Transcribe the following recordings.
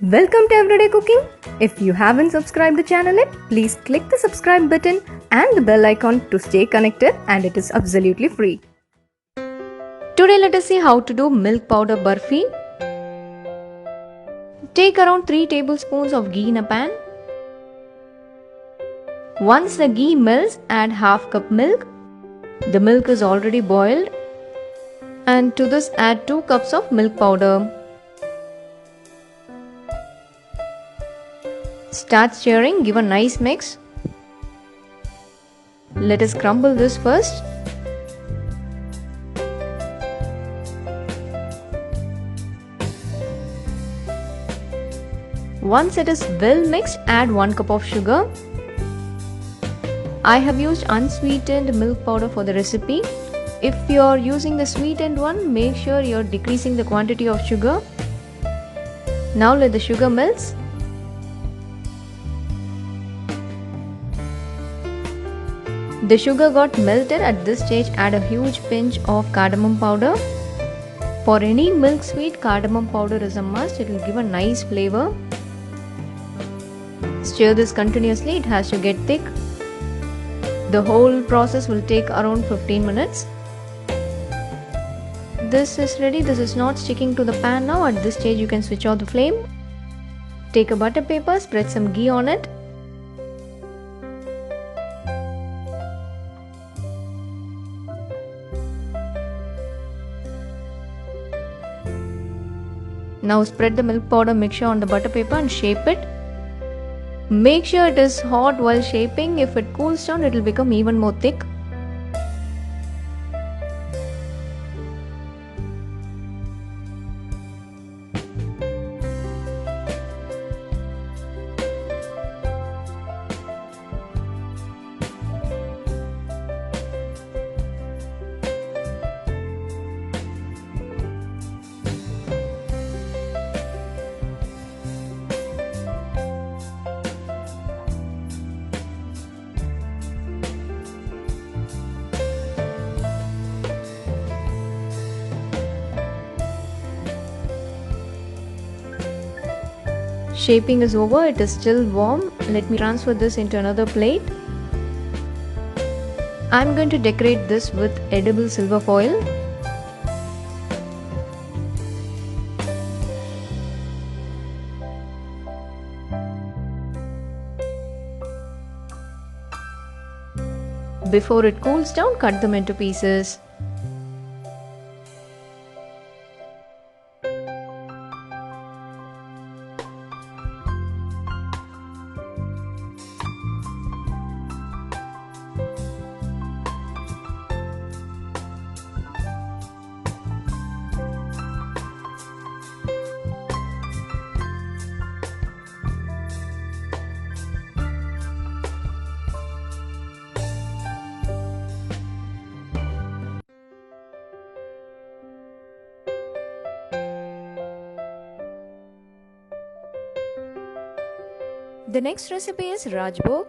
Welcome to Everyday Cooking. If you haven't subscribed the channel yet, please click the subscribe button and the bell icon to stay connected, and it is absolutely free. Today let us see how to do milk powder barfi. Take around 3 tablespoons of ghee in a pan. Once the ghee melts, add half cup milk. The milk is already boiled. And to this add 2 cups of milk powder. Start stirring, give a nice mix. Let us crumble this first. Once it is well mixed, add 1 cup of sugar. I have used unsweetened milk powder for the recipe. If you are using the sweetened one, make sure you are decreasing the quantity of sugar. Now let the sugar melt. The sugar got melted. At this stage, add a huge pinch of cardamom powder. For any milk sweet, cardamom powder is a must. It will give a nice flavor. Stir this continuously. It has to get thick. The whole process will take around 15 minutes. This is ready. This is not sticking to the pan now. At this stage, you can switch off the flame. Take a butter paper, spread some ghee on it. Now spread the milk powder mixture on the butter paper and shape it. Make sure it is hot while shaping. If it cools down, it will become even more thick. Shaping is over, it is still warm. Let me transfer this into another plate. I am going to decorate this with edible silver foil. Before it cools down, cut them into pieces. The next recipe is Rajbhog.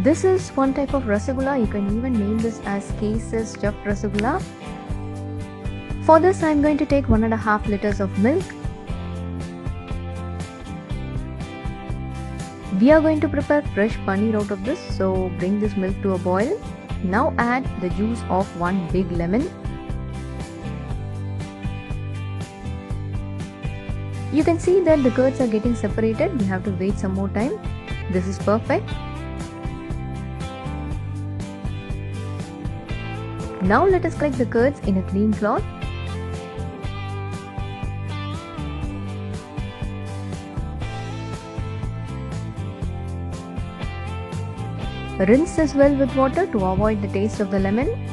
This is one type of Rasgulla. You can even name this as Kesar stuffed Rasgulla. For this, I am going to take 1.5 liters of milk. We are going to prepare fresh paneer out of this, so bring this milk to a boil. Now add the juice of 1 big lemon. You can see that the curds are getting separated. We have to wait some more time. This is perfect. Now let us collect the curds in a clean cloth. Rinse this well with water to avoid the taste of the lemon.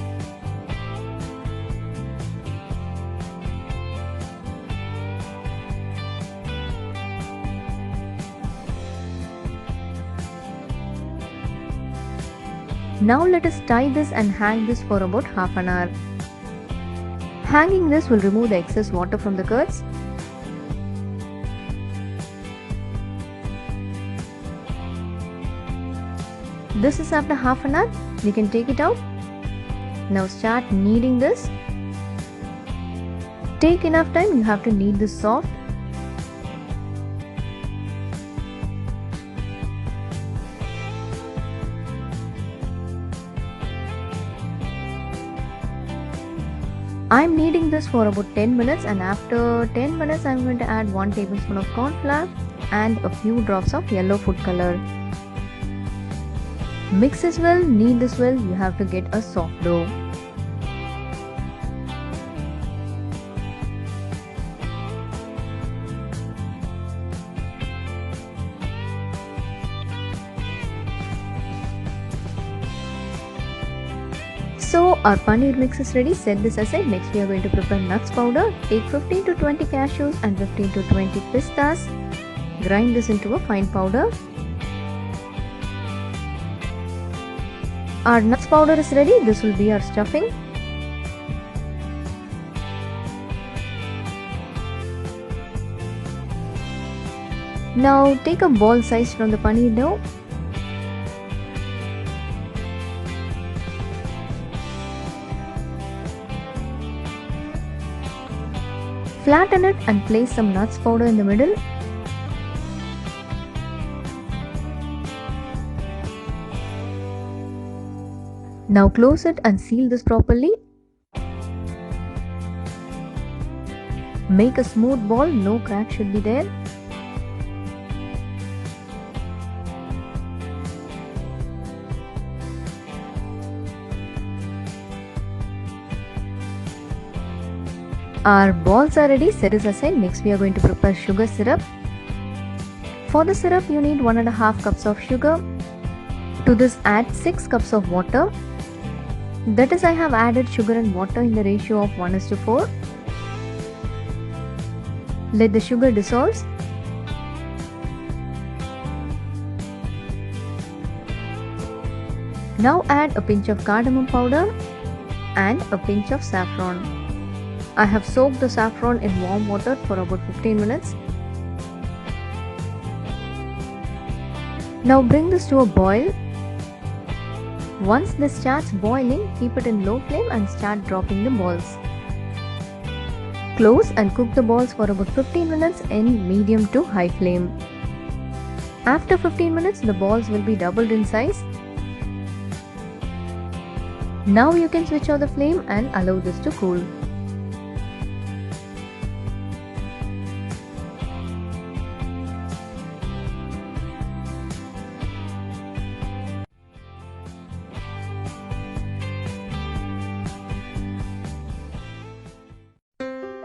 Now let us tie this and hang this for about half an hour. Hanging this will remove the excess water from the curds. This is after half an hour. We can take it out. Now start kneading this. Take enough time, you have to knead this soft. I'm kneading this for about 10 minutes, and after 10 minutes I'm going to add 1 tablespoon of corn flour and a few drops of yellow food color. Mix this well, knead this well, you have to get a soft dough. So our paneer mix is ready. Set this aside. Next we are going to prepare nuts powder. Take 15 to 20 cashews and 15 to 20 pistas. Grind this into a fine powder. Our nuts powder is ready. This will be our stuffing. Now take a ball size from the paneer dough. Flatten it and place some nuts powder in the middle. Now close it and seal this properly. Make a smooth ball, no crack should be there. Our balls are ready. Set this aside. Next we are going to prepare sugar syrup. For the syrup you need 1.5 cups of sugar. To this add 6 cups of water. That is, I have added sugar and water in the ratio of 1:4. Let the sugar dissolve. Now add a pinch of cardamom powder and a pinch of saffron. I have soaked the saffron in warm water for about 15 minutes. Now bring this to a boil. Once this starts boiling, keep it in low flame and start dropping the balls. Close and cook the balls for about 15 minutes in medium to high flame. After 15 minutes, the balls will be doubled in size. Now you can switch off the flame and allow this to cool.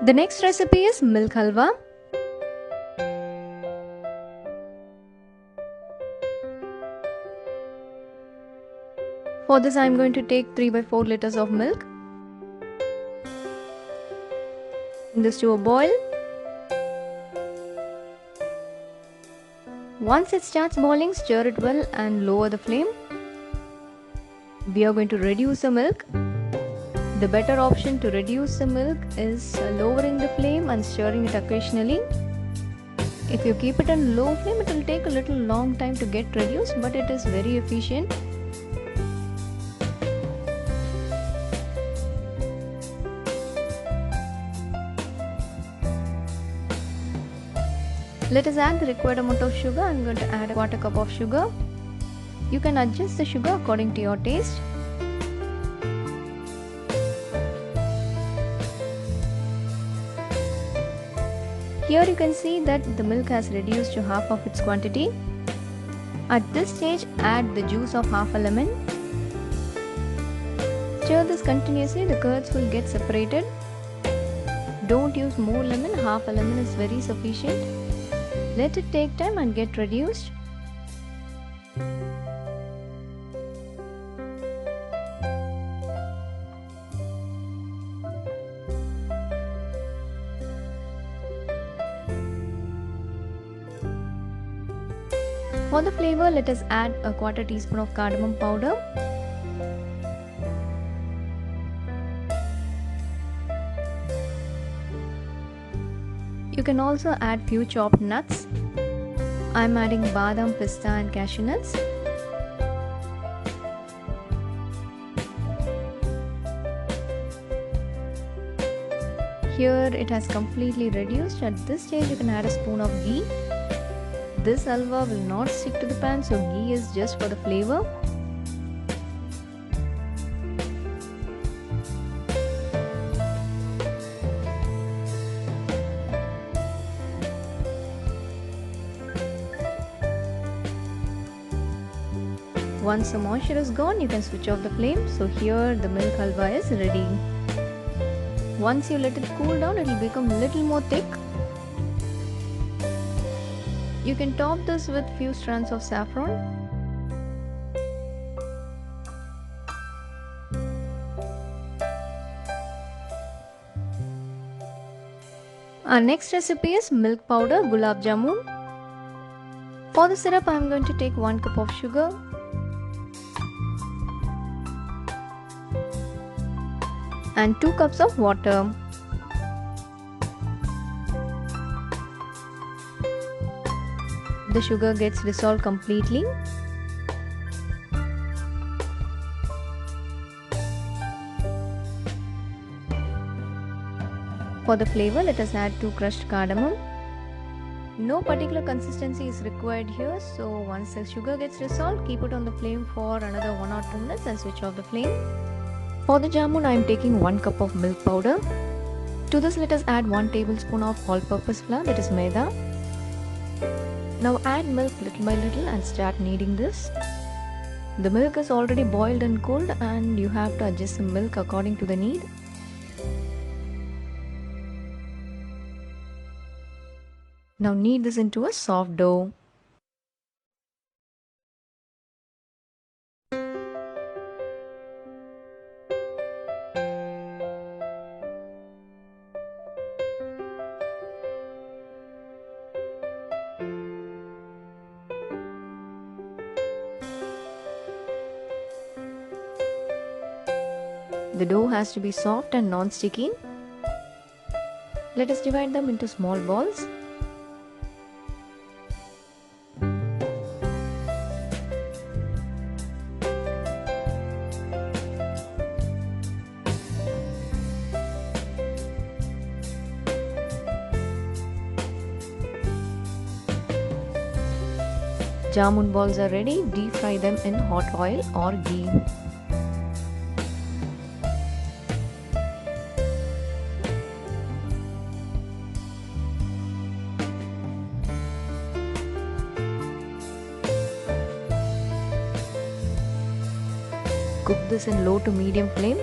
The next recipe is milk halwa. For this I am going to take 3/4 liters of milk. Bring this to a boil. Once it starts boiling, stir it well and lower the flame. We are going to reduce the milk. The better option to reduce the milk is lowering the flame and stirring it occasionally. If you keep it on low flame, it will take a little long time to get reduced, but it is very efficient. Let us add the required amount of sugar. I am going to add a 1/4 cup of sugar. You can adjust the sugar according to your taste. Here you can see that the milk has reduced to half of its quantity. At this stage, add the juice of half a lemon. Stir this continuously, the curds will get separated. Don't use more lemon, half a lemon is very sufficient. Let it take time and get reduced. For the flavor, let us add a 1/4 teaspoon of cardamom powder. You can also add few chopped nuts. I am adding badam, pista and cashew nuts. Here it has completely reduced. At this stage you can add a spoon of ghee. This halwa will not stick to the pan, so ghee is just for the flavor. Once the moisture is gone, you can switch off the flame. So here the milk halwa is ready. Once you let it cool down, it will become a little more thick. You can top this with few strands of saffron. Our next recipe is milk powder gulab jamun. For the syrup, I am going to take 1 cup of sugar, and 2 cups of water. The sugar gets dissolved completely. For the flavor, let us add 2 crushed cardamom. No particular consistency is required here, so once the sugar gets dissolved, keep it on the flame for another 1 or 2 minutes and switch off the flame. For the jamun, I am taking 1 cup of milk powder. To this, let us add 1 tablespoon of all-purpose flour, that is maida. Now add milk little by little and start kneading this. The milk is already boiled and cooled, and you have to adjust the milk according to the need. Now knead this into a soft dough. The dough has to be soft and non-sticky. Let us divide them into small balls. Jamun balls are ready. Deep fry them in hot oil or ghee. Cook this in low to medium flame.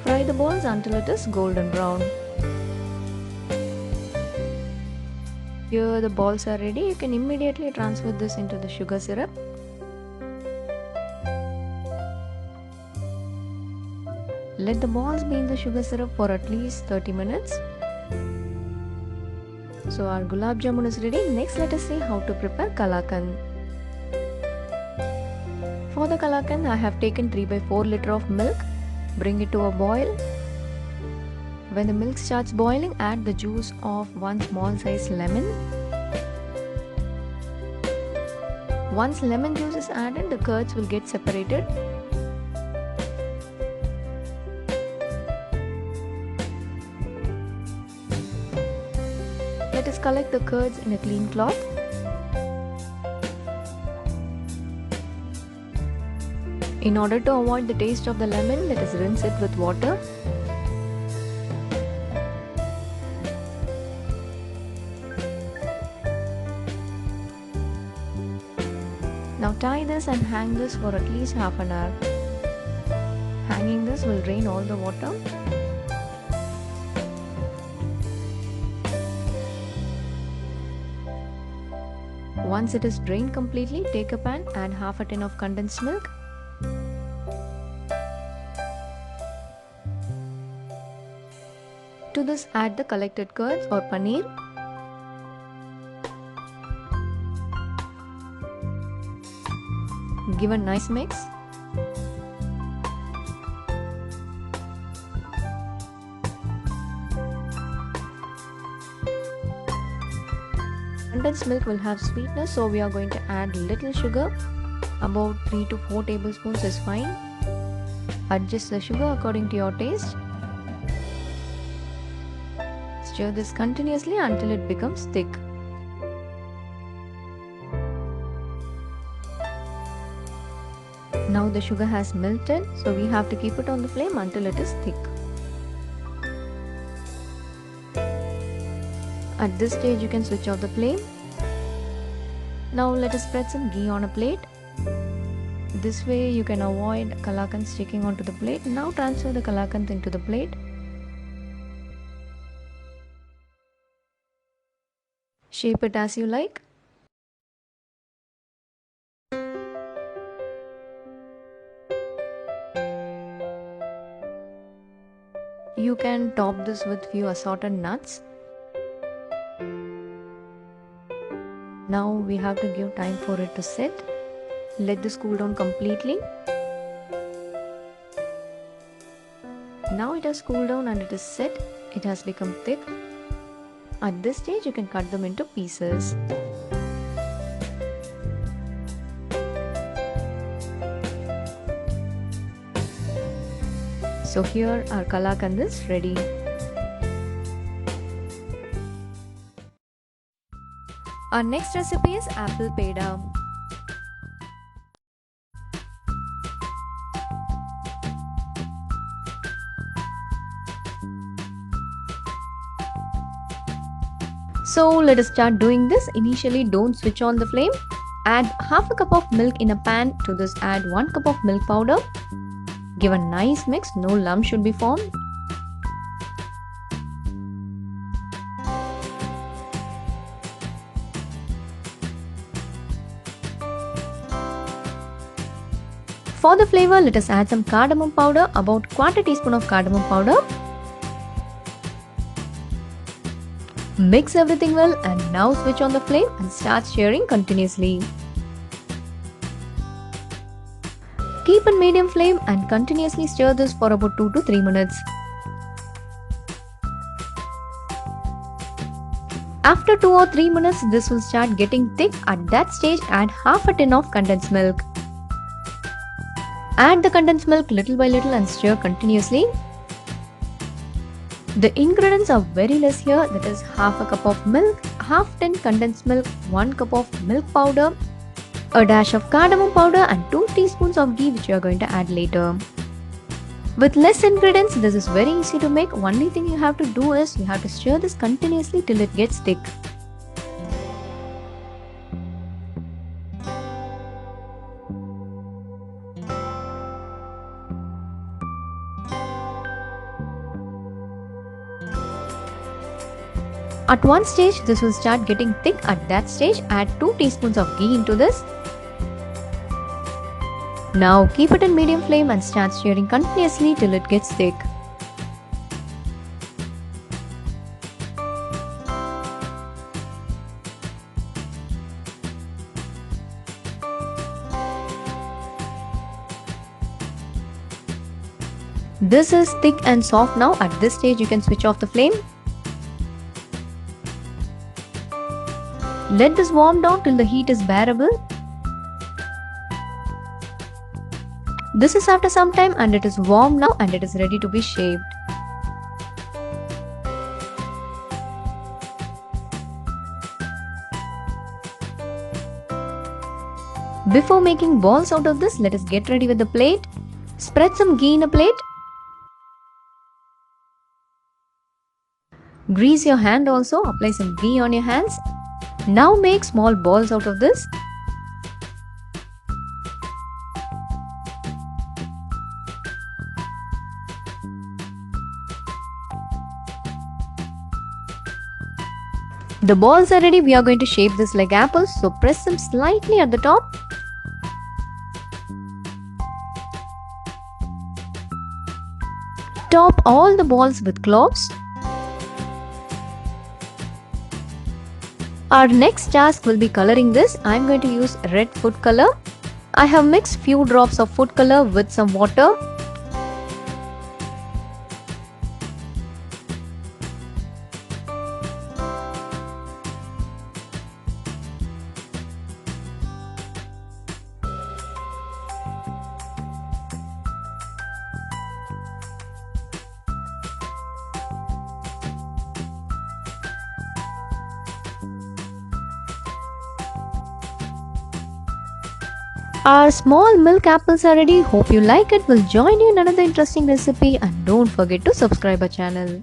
Fry the balls until it is golden brown. Here the balls are ready. You can immediately transfer this into the sugar syrup. Let the balls be in the sugar syrup for at least 30 minutes. So our gulab jamun is ready. Next, let us see how to prepare kalakand. For the kalakand, I have taken 3/4 liter of milk. Bring it to a boil. When the milk starts boiling, add the juice of 1 small size lemon. Once lemon juice is added, the curds will get separated. Let us collect the curds in a clean cloth. In order to avoid the taste of the lemon, let us rinse it with water. Now tie this and hang this for at least half an hour. Hanging this will drain all the water. Once it is drained completely, take a pan, add half a tin of condensed milk. To this, add the collected curds or paneer. Give a nice mix. condensed milk will have sweetness, so we are going to add little sugar. About 3 to 4 tablespoons is fine. Adjust the sugar according to your taste. Stir this continuously until it becomes thick. Now the sugar has melted, so we have to keep it on the flame until it is thick. At this stage you can switch off the flame. Now let us spread some ghee on a plate. This way you can avoid kalakand sticking onto the plate. Now transfer the kalakand into the plate. Shape it as you like. You can top this with few assorted nuts. Now we have to give time for it to set. Let this cool down completely. Now it has cooled down and it is set. It has become thick. At this stage you can cut them into pieces. So here our kalakand is ready. Our next recipe is apple peda. So let us start doing this. Initially don't switch on the flame. Add half a cup of milk in a pan. To this add 1 cup of milk powder. Give a nice mix, no lump should be formed. For the flavor, let us add some cardamom powder, about 1/4 teaspoon of cardamom powder. Mix everything well and now switch on the flame and start stirring continuously. Keep on medium flame and continuously stir this for about 2 to 3 minutes. After 2 or 3 minutes, this will start getting thick. At that stage, add half a tin of condensed milk. Add the condensed milk little by little and stir continuously. The ingredients are very less here, that is half a cup of milk, half tin condensed milk, 1 cup of milk powder, a dash of cardamom powder and 2 teaspoons of ghee which you are going to add later. With less ingredients, this is very easy to make. Only thing you have to do is you have to stir this continuously till it gets thick. At one stage, this will start getting thick. At that stage, add 2 teaspoons of ghee into this. Now keep it in medium flame and start stirring continuously till it gets thick. This is thick and soft now. At this stage, you can switch off the flame. Let this warm down till the heat is bearable. This is after some time and it is warm now and it is ready to be shaped. Before making balls out of this, let us get ready with the plate. Spread some ghee in a plate. Grease your hand also, apply some ghee on your hands. Now make small balls out of this. The balls are ready. We are going to shape this like apples, so press them slightly at the top. Top all the balls with cloves. Our next task will be coloring this. I am going to use red food color. I have mixed few drops of food color with some water. Our small milk apples are ready. Hope you like it. We'll join you in another interesting recipe and don't forget to subscribe our channel.